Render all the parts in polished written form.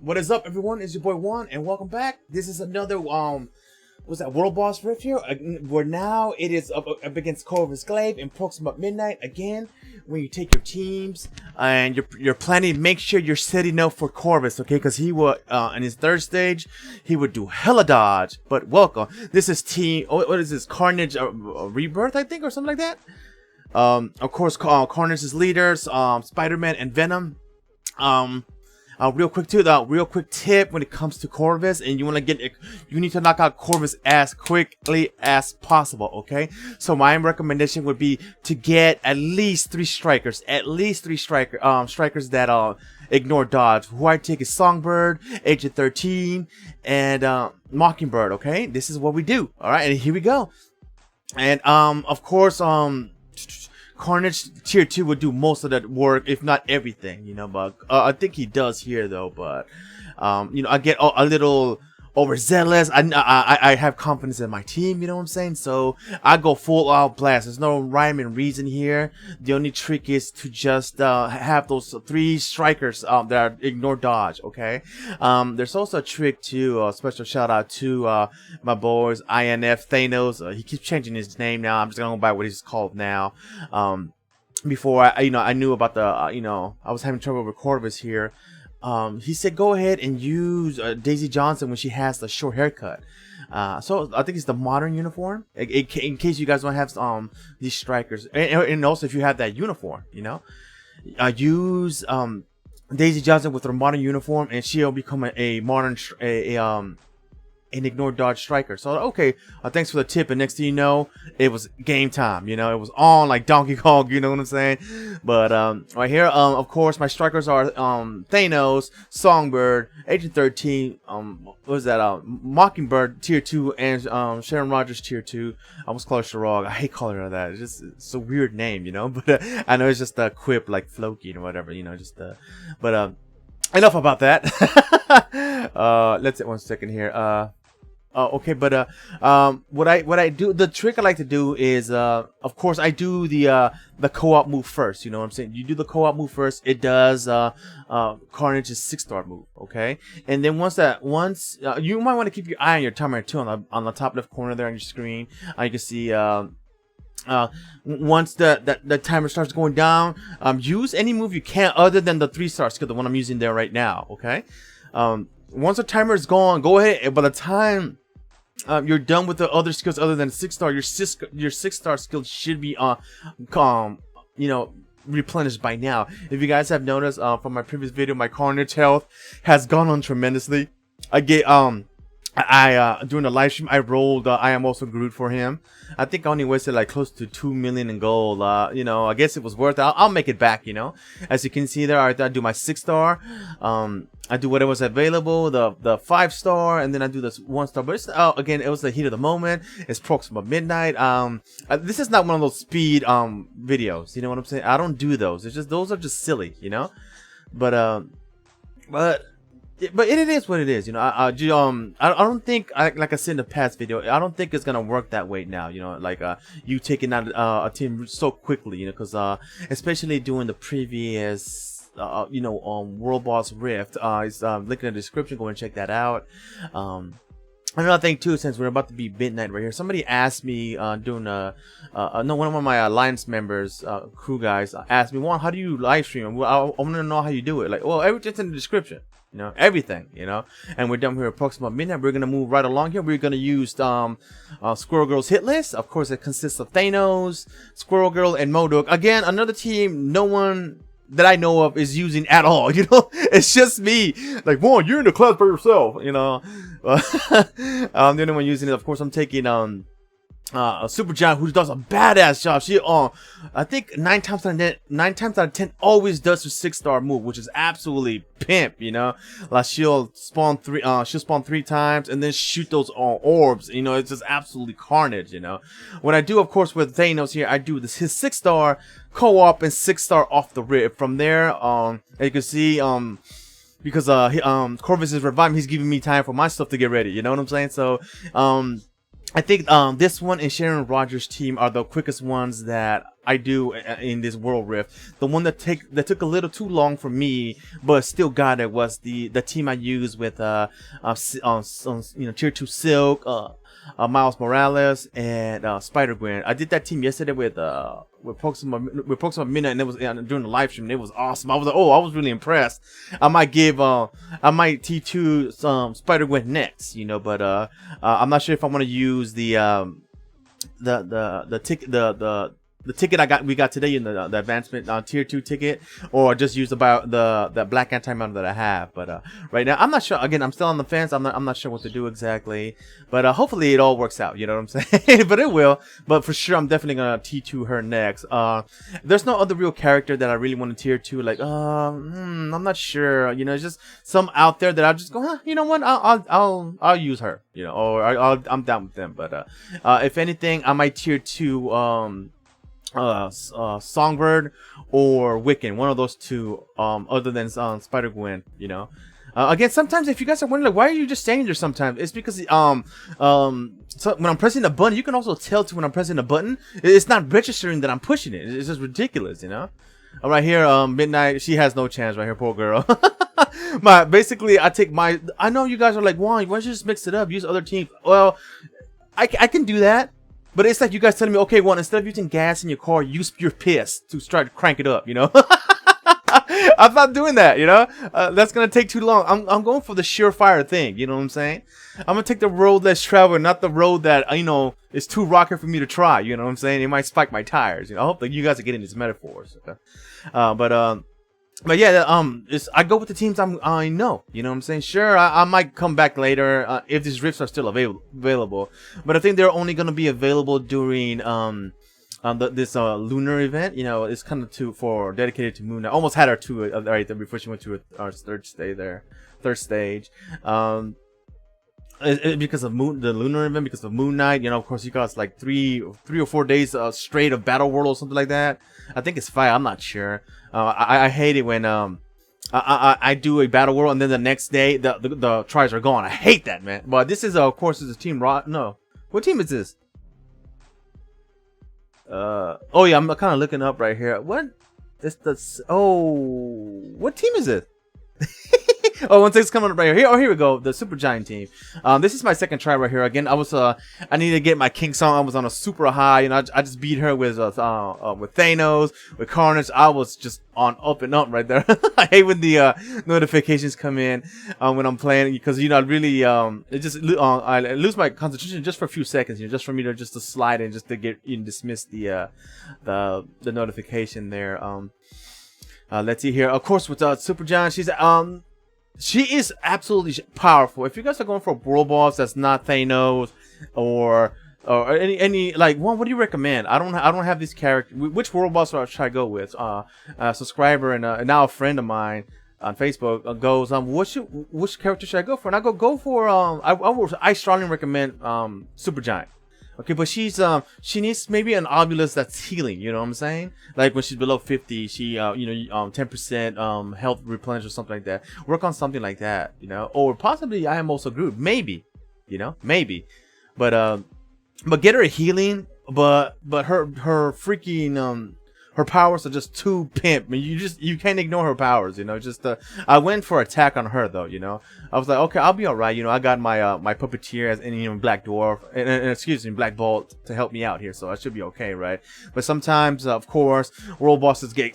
What is up, everyone? It's your boy Juan, and welcome back. This is another what's that, World Boss Rift here? Where now it is up against Corvus Glaive in Proxima Midnight again. When you take your teams and you're planning, make sure you're setting up for Corvus, okay? Because he will in his third stage he would do hella dodge. But welcome. This is team. What is this? Carnage Rebirth, I think, or something like that. Of course, Carnage's leaders, Spider-Man and Venom. Real quick tip when it comes to Corvus, and you want to get it, you need to knock out Corvus as quickly as possible, okay? So my recommendation would be to get at least 3 strikers, strikers that ignore dodge. Who I take is Songbird, Agent 13, and Mockingbird, okay? This is what we do, all right? And here we go. And of course, Carnage tier 2 would do most of that work, if not everything, you know. But I think he does here, though. But you know, I get a little overzealous. I have confidence in my team, you know what I'm saying? So I go full out blast. There's no rhyme and reason here. The only trick is to just have those 3 strikers that are ignore dodge, okay? There's also a trick too. Special shout out to my boys INF Thanos. He keeps changing his name now. I'm just gonna go by what he's called now. Before I knew about the I was having trouble with Corvus here. He said go ahead and use Daisy Johnson when she has the short haircut. So I think it's the modern uniform. In case you guys don't have these strikers, and also if you have that uniform, you know, use Daisy Johnson with her modern uniform, and she'll become a modern an ignore dodge striker. So okay, thanks for the tip. And next thing you know, it was game time. You know, it was on like Donkey Kong. You know what I'm saying? But right here, of course, my strikers are Thanos, Songbird, Agent 13. What was that? Mockingbird tier 2 and Sharon Rogers tier 2. I almost call her Sharog. I hate calling her that. It's a weird name, you know. But I know it's just a quip like Floki or whatever. You know, just but enough about that. Let's hit 1 second here. Okay, but what I do, the trick I like to do is of course I do the co-op move first. You know what I'm saying? You do the co-op move first. It does Carnage's 6-star move, okay? And then once you might want to keep your eye on your timer too, on the top left corner there on your screen. You can see once the timer starts going down, use any move you can other than the 3-star skill, the one I'm using there right now, okay? Once the timer is gone, go ahead. By the time you're done with the other skills other than 6-star, your 6-star skill should be replenished by now. If you guys have noticed from my previous video, my Carnage health has gone on tremendously. I get during the live stream I rolled I am also Groot for him. I think I only wasted like close to 2 million in gold. You know, I guess it was worth it. I'll make it back, you know. As you can see there, I do my 6-star. I do whatever was available, the 5-star, and then I do this 1-star. But it's, again, it was the heat of the moment. It's Proxima Midnight. This is not one of those speed videos. You know what I'm saying? I don't do those. It's just those are just silly, you know. But it is what it is, you know. I don't think, like I said in the past video, I don't think it's gonna work that way now, you know, like you taking out a team so quickly, you know, because especially doing the previous World Boss Rift, it's link in the description. Go and check that out. Another thing too, since we're about to be midnight right here, somebody asked me doing one of my alliance members, crew guys, asked me, Juan, how do you live stream? I want to know how you do it. Like, well, everything's in the description. You know, everything, you know. And we're done here at Proxima Midnight. We're gonna move right along here. We're gonna use Squirrel Girl's hit list. Of course, it consists of Thanos, Squirrel Girl, and MODOK. Again, another team no one that I know of is using at all. You know, it's just me. Like, Juan, you're in the class by yourself. You know, I'm the only one using it. Of course, I'm taking Supergiant, who does a badass job. She I think 9 times out of 10 always does her 6-star move, which is absolutely pimp, you know. Like she'll spawn 3 times and then shoot those orbs, you know. It's just absolutely carnage, you know. What I do, of course, with Thanos here, I do his 6-star co-op and 6-star off the rip. From there, as you can see, because Corvus is reviving, he's giving me time for my stuff to get ready, you know what I'm saying? So I think this one and Sharon Rogers' team are the quickest ones that I do in this World Rift. The one that took a little too long for me, but still got it, was the team I used with you know, tier 2 Silk, Miles Morales, and Spider-Gwen. I did that team yesterday with Pokemon Midnight, and it was during the live stream. And it was awesome. I was like, oh, I was really impressed. I might T2 some Spider-Gwen next, you know, but I'm not sure if I want to use the ticket we got today in the advancement tier 2 ticket, or just use about the black antimatter that I have. But right now I'm not sure. Again, I'm still on the fence. I'm not sure what to do exactly, but hopefully it all works out, you know what I'm saying? But it will. But for sure I'm definitely gonna T2 her next. There's no other real character that I really want to tier 2, like I'm not sure, you know. It's just some out there that I'll just go, huh, you know what, I'll use her, you know, or I'm down with them. But if anything, I might tier 2 Songbird or Wiccan, one of those two, other than Spider-Gwen, you know. Again, sometimes if you guys are wondering, like, why are you just standing there sometimes, it's because so when I'm pressing the button, you can also tell to when I'm pressing the button, it's not registering that I'm pushing it. It's just ridiculous, you know. Right here, Midnight, she has no chance right here, poor girl. Basically, I know you guys are like, Juan, why don't you just mix it up, use other teams? Well, I can do that. But it's like you guys telling me, okay, Juan, instead of using gas in your car, use your piss to start to crank it up, you know? I'm not doing that, you know? That's going to take too long. I'm going for the surefire thing, you know what I'm saying? I'm going to take the road less traveled, not the road that, you know, is too rocky for me to try, you know what I'm saying? It might spike my tires, you know? I hope that you guys are getting these metaphors. Okay? But yeah, I go with the teams I know, you know what I'm saying? Sure, I might come back later if these rifts are still available, but I think they're only going to be available during this lunar event. You know, it's kind of dedicated to Moon. I almost had her to it right there before she went to our third stage. Because of the lunar event, because of Moon Knight, you know, of course, you got like three or 4 days straight of Battle World or something like that. I think it's 5. I'm not sure. I hate it when I do a Battle World and then the next day the tries are gone. I hate that, man. But this is of course is a team no. What team is this? Oh yeah, I'm kind of looking up right here. What? What team is it? Oh, one thing's coming up right here. Oh, here we go. The Supergiant team. This is my second try right here. Again, I needed to get my King song. I was on a super high, and I just beat her with Thanos, with Carnage. I was just on up and up right there. I hate when the notifications come in when I'm playing, because you know I really I lose my concentration just for a few seconds, you know, just for me to slide and just to get dismiss the notification there. Let's see here. Of course, with Supergiant, she is absolutely powerful. If you guys are going for a world boss that's not Thanos or any like one, what do you recommend? I don't have this character. Which world boss should I go with? A subscriber and now a friend of mine on Facebook goes, which character should I go for? And I go for I strongly recommend Supergiant. Okay, but she needs maybe an obulus that's healing, you know what I'm saying? Like when she's below 50, she 10% health replenish or something like that. Work on something like that, you know? Or possibly I am also Groot, maybe, you know? Maybe. But get her a healing, but her freaking her powers are just too pimp. I mean, you can't ignore her powers, you know. I went for attack on her though, you know. I was like, okay, I'll be all right, you know. I got my my puppeteer and Black Dwarf and excuse me, Black Bolt to help me out here, so I should be okay, right? But sometimes, of course, world bosses get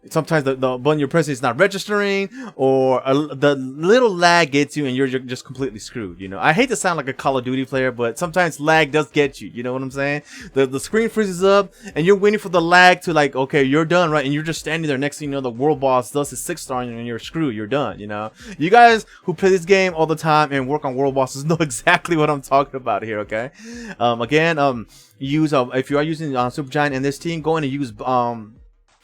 sometimes the button you're pressing is not registering, or the little lag gets you and you're just completely screwed, you know. I hate to sound like a Call of Duty player, but sometimes lag does get you, you know what I'm saying? The screen freezes up and you're waiting for the lag to like, okay, you're done, right? And you're just standing there. Next thing you know, the world boss does his 6-star and you're screwed, you're done, you know. You guys who play this game all the time and work on world bosses know exactly what I'm talking about here, okay? Again, use if you are using Supergiant in this team, go in and use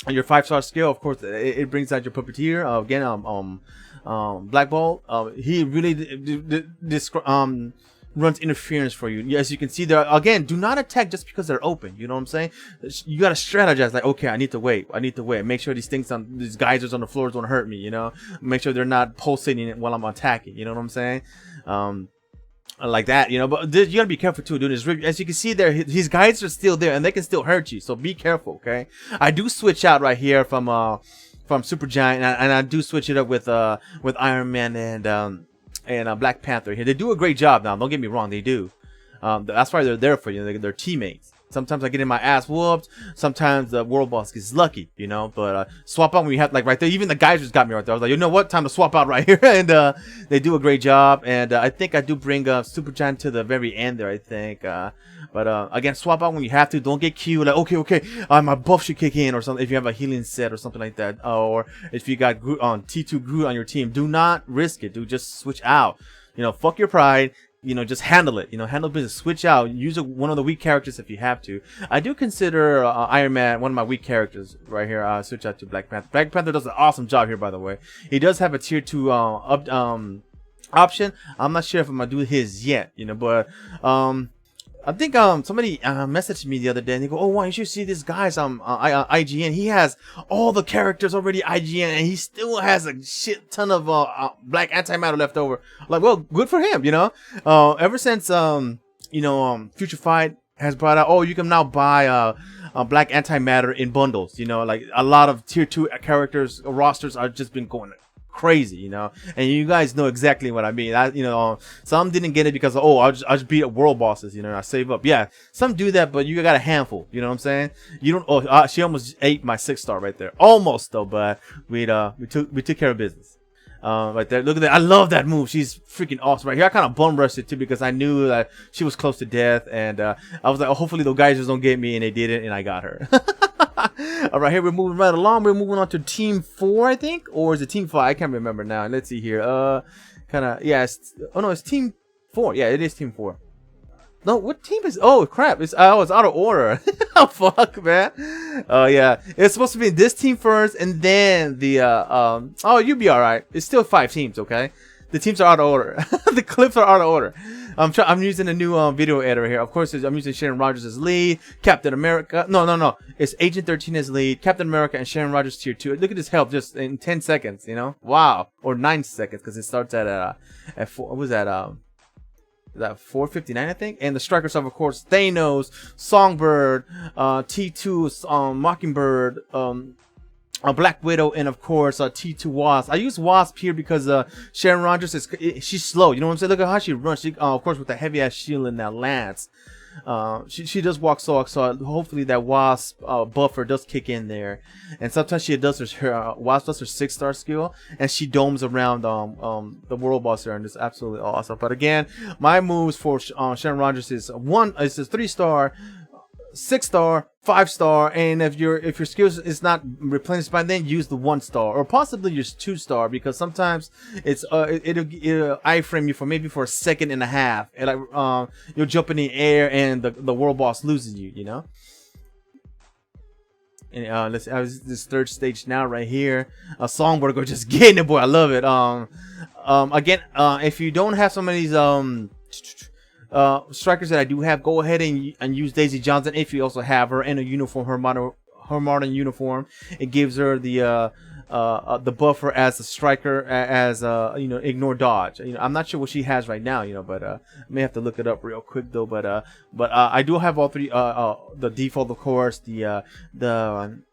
your 5-star skill. Of course, it brings out your puppeteer. Again, Black Bolt. He really runs interference for you. As you can see there, again, do not attack just because they're open. You know what I'm saying? You gotta strategize. Like, okay, I need to wait. Make sure these geysers on the floors don't hurt me. You know, make sure they're not pulsating while I'm attacking. You know what I'm saying? like that, you know. But you gotta be careful too, dude. As you can see there, his guides are still there, and they can still hurt you. So be careful, okay? I do switch out right here from Supergiant, and I do switch it up with Iron Man and Black Panther here. They do a great job now. Don't get me wrong, they do. That's why they're there for you. They're teammates. Sometimes I get in my ass whooped. Sometimes the world boss gets lucky, you know. But swap out when you have, like, right there. Even the guys just got me right there. I was like, you know what? Time to swap out right here. And they do a great job. And I think I do bring Supergiant to the very end there, I think. But again, swap out when you have to. Don't get cute. Like, okay, my buff should kick in or something. If you have a healing set or something like that. Or if you got Groot on T2 Groot on your team. Do not risk it, dude. Just switch out. You know, fuck your pride. You know, just handle it. You know, handle business. Switch out. Use one of the weak characters if you have to. I do consider Iron Man one of my weak characters right here. Switch out to Black Panther. Black Panther does an awesome job here, by the way. He does have a tier 2 option. I'm not sure if I'm gonna do his yet. You know, but I think somebody messaged me the other day and they go, "Oh, Juan, you should see this guy's IGN. He has all the characters already IGN, and he still has a shit ton of black antimatter left over." Like, well, good for him, you know. Ever since Future Fight has brought out, you can now buy black antimatter in bundles. You know, like a lot of tier 2 characters rosters are just been going crazy, you know, and you guys know exactly what I mean. Some didn't get it because I'll just beat up world bosses, you know, I save up. Yeah, some do that, but you got a handful, you know what I'm saying? You don't. She almost ate my 6-star right there, almost though, but we took care of business. Right there, look at that. I love that move. She's freaking awesome right here. I kind of bum rushed it too because I knew that she was close to death, and I was like, hopefully those guys just don't get me, and they didn't, and I got her. All right, here we're moving right along. We're moving on to Team 4, I think, or is it Team 5? I can't remember now. Let's see here. It's Team 4. Yeah, it is Team 4. No, what team is? Oh crap! It's out of order. Oh fuck, man. Oh yeah, it's supposed to be this team first, and then the Oh, you'll be all right. It's still 5 teams, okay? The teams are out of order. The clips are out of order. I'm using a new video editor here. Of course, I'm using Sharon Rogers as lead, Captain America. No. It's Agent 13 as lead, Captain America, and Sharon Rogers tier 2. Look at this help just in 10 seconds. You know, wow, or 9 seconds because it starts at 4. What was that? That 4:59, I think. And the strikers of course, Thanos, Songbird, T2, Mockingbird, Black Widow, and of course T2 Wasp. I use Wasp here because Sharon Rogers she's slow. You know what I'm saying? Look at how she runs. She, of course, with the heavy ass shield and that lance. She does walk so hopefully that Wasp buffer does kick in there, and sometimes she does her Wasp does her 6-star skill, and she domes around the world boss there, and it's absolutely awesome. But again, my moves for Sharon Rogers is 3-star, 6-star, 5-star, and if your skills is not replenished by then, use the 1-star or possibly use 2-star, because sometimes it's it'll iframe you for maybe for a second and a half, and like you'll jump in the air and the world boss loses you, you know. And let's this 3rd stage now right here. Songbird go just getting it, boy. I love it. Again, if you don't have some of these strikers that I do have, go ahead and use Daisy Johnson if you also have her in a uniform, her modern uniform. It gives her the buffer as a striker, as ignore dodge. You know, I'm not sure what she has right now, you know, but I may have to look it up real quick though. But I do have all 3. The default, of course, the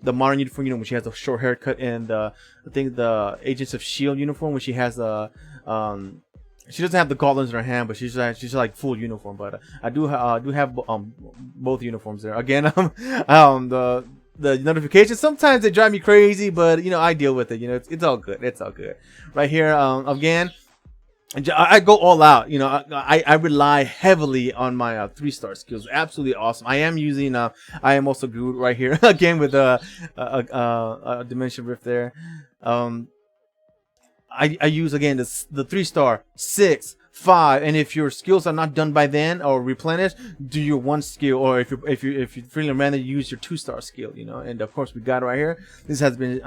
modern uniform, you know, when she has a short haircut, and I think the Agents of Shield uniform when she has the she doesn't have the gauntlets in her hand, but she's like full uniform. But I do have both uniforms there. Again, the notifications sometimes they drive me crazy, but you know, I deal with it. You know, it's all good. It's all good. Right here, again, I go all out. You know, I rely heavily on my 3-star skills. Absolutely awesome. I am using I am also good right here again with a Dimension Rift there. I use again the 3-star, 6, 5, and if your skills are not done by then or replenished, do your 1 skill, or if you're feeling random, use your 2-star skill, you know. And of course we got it right here. This has been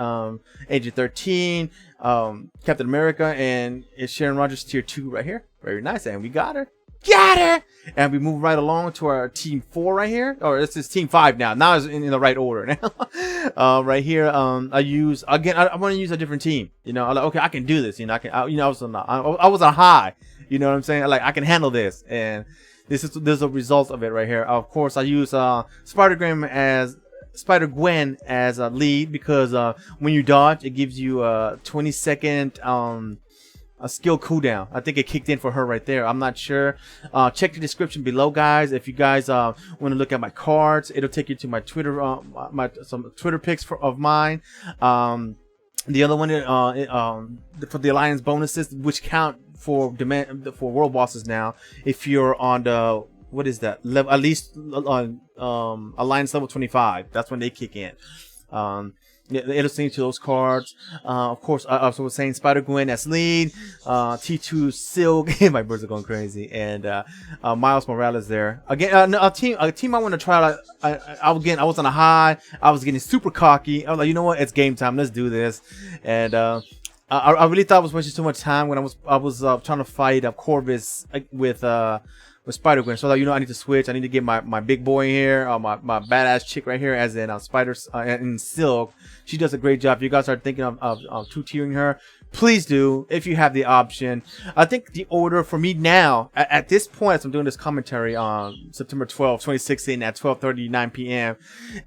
Agent 13, Captain America, and it's Sharon Rogers tier 2 right here. Very nice, and we got her. Got her! And we move right along to our Team 4 right here. Or this is Team 5 now. Now it's in the right order now. Right here, I use, again, I want to use a different team. You know, I'm like, okay, I can do this. You know, I was on high. You know what I'm saying? Like, I can handle this, and this is a result of it right here. Of course, I use Spider-Gwen as a lead because when you dodge, it gives you a 20-second a skill cooldown. I think it kicked in for her right there. I'm not sure. Check the description below, guys. If you guys want to look at my cards, it'll take you to my Twitter, some Twitter pics of mine. The other one, for the alliance bonuses, which count for world bosses now. If you're on the, what is that, level, at least on alliance level 25, that's when they kick in. It'll send you to those cards. Of course, I was saying Spider-Gwen as lead, T2 Silk, my birds are going crazy, and Miles Morales there. Again, a team I want to try out. I was on a high. I was getting super cocky. I was like, you know what? It's game time. Let's do this. And I really thought I was wasting too much time when I was trying to fight Corvus with Spider-Gwen. So, like, you know, I need to switch. I need to get my big boy here, my badass chick right here, as in in Silk. She does a great job. If you guys are thinking of two-tiering her, please do, if you have the option. I think the order for me now, at this point, as I'm doing this commentary on September 12, 2016 at 12:39 p.m.,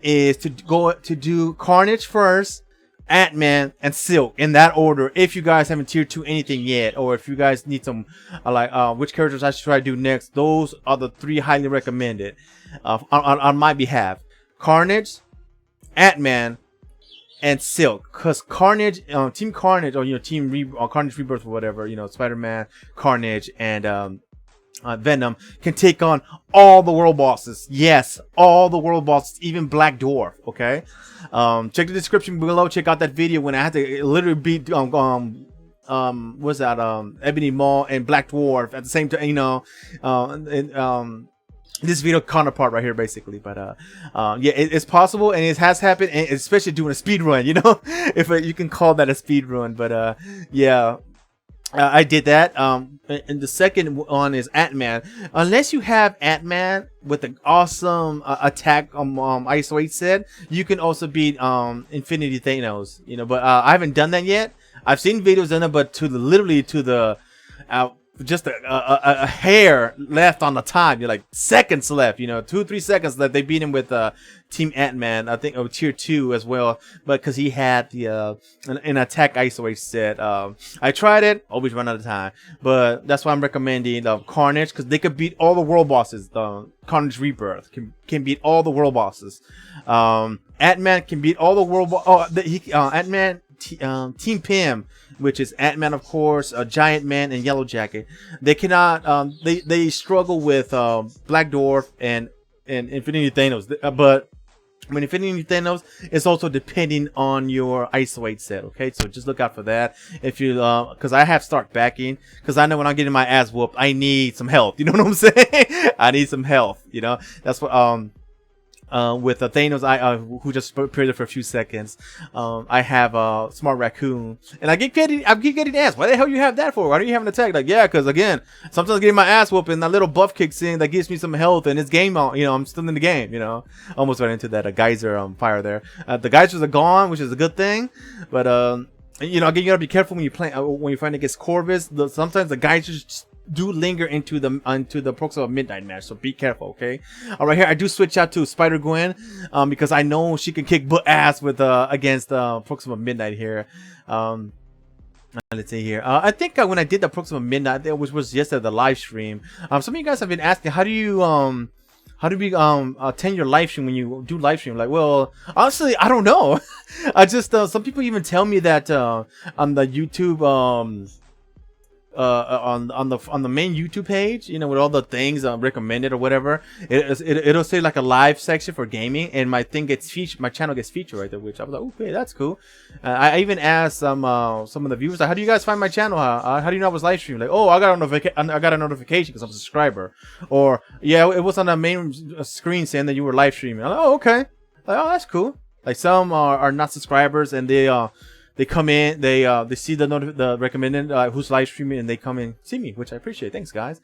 is to do Carnage first, Ant-Man, and Silk in that order. If you guys haven't tier 2 anything yet, or if you guys need some which characters I should try to do next, those are the 3 highly recommended on my behalf: Carnage, Ant-Man, and Silk. Because Carnage, Team Carnage, or Carnage Rebirth or whatever, Spider-Man, Carnage, and Venom can take on all the world bosses. Yes, all the world bosses, even Black Dwarf. Okay, check the description below. Check out that video when I had to literally beat what's that, Ebony Maw and Black Dwarf at the same time. This video counterpart right here, basically. But yeah, it's possible, and it has happened, and especially doing a speed run. If you can call that a speed run. But yeah. I did that. And the second one is Ant-Man. Unless you have Ant-Man with an awesome attack ISO 8 set, you can also beat Infinity Thanos. But I haven't done that yet. I've seen videos on it, but literally to the just a hair left on the time. You're like seconds left. 2-3 seconds left. They beat him with Team Ant-Man, I think, tier 2 as well, but because he had the an attack ISO 8 set. I tried it, always run out of time, but that's why I'm recommending Carnage, because they could beat all the world bosses. Carnage Rebirth can beat all the world bosses. Ant-Man can beat all the world Ant-Man Team Pym, which is Ant-Man, of course, Giant Man, and Yellow Jacket. They cannot. They struggle with Black Dwarf and Infinity Thanos, but when Infinity Thanos, it's also depending on your ISO 8 set. Okay, so just look out for that. If you because I have start backing, because I know when I'm getting my ass whooped, I need some health. You know what I'm saying? I need some health. That's what with Thanos, who just appeared there for a few seconds. I have Smart Raccoon, and I keep getting asked, why the hell you have that for? Why don't you have an attack? Like, yeah, because again, sometimes I'm getting my ass whooped, and that little buff kicks in that gives me some health, and it's game on. I'm still in the game. Almost ran into that geyser fire there. The geysers are gone, which is a good thing, but again, you gotta be careful when you play when you're fighting against Corvus. Sometimes the geysers do linger into the Proxima Midnight match, so be careful. Okay, all right, here I do switch out to Spider-Gwen because I know she can kick butt ass with against Proxima Midnight here. Let's see here. I think when I did the Proxima Midnight, which was yesterday, the live stream, some of you guys have been asking, how do we attend your live stream when you do live stream? Like, well, honestly, I don't know. I just some people even tell me that on the YouTube on the main YouTube page, with all the things recommended or whatever, it'll say like a live section for gaming, and my channel gets featured right there, which I was like, okay, that's cool. I even asked some of the viewers, like, how do you guys find my channel? How do you know I was live streaming? Like, oh, I got a notification because I'm a subscriber, or yeah, it was on the main screen saying that you were live streaming. I'm like, oh, okay, like, oh, that's cool. Like, some are not subscribers, and they come in, they see the recommended who's live streaming, and they come and see me, which I appreciate. Thanks, guys.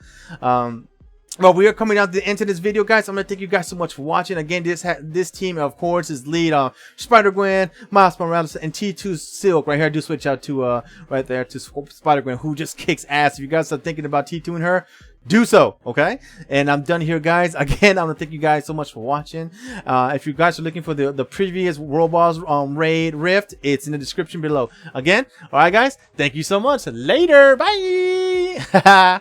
Well, we are coming out to the end of this video, guys. I'm gonna thank you guys so much for watching. Again, this team, of course, is lead Spider-Gwen, Miles Morales, and T2 Silk. Right here, I do switch out to right there to Spider-Gwen, who just kicks ass. If you guys are thinking about T2 and her, do so, okay? And I'm done here, guys. Again, I'm gonna thank you guys so much for watching. If you guys are looking for the previous World Boss Raid Rift, it's in the description below. Again, all right, guys. Thank you so much. Later. Bye.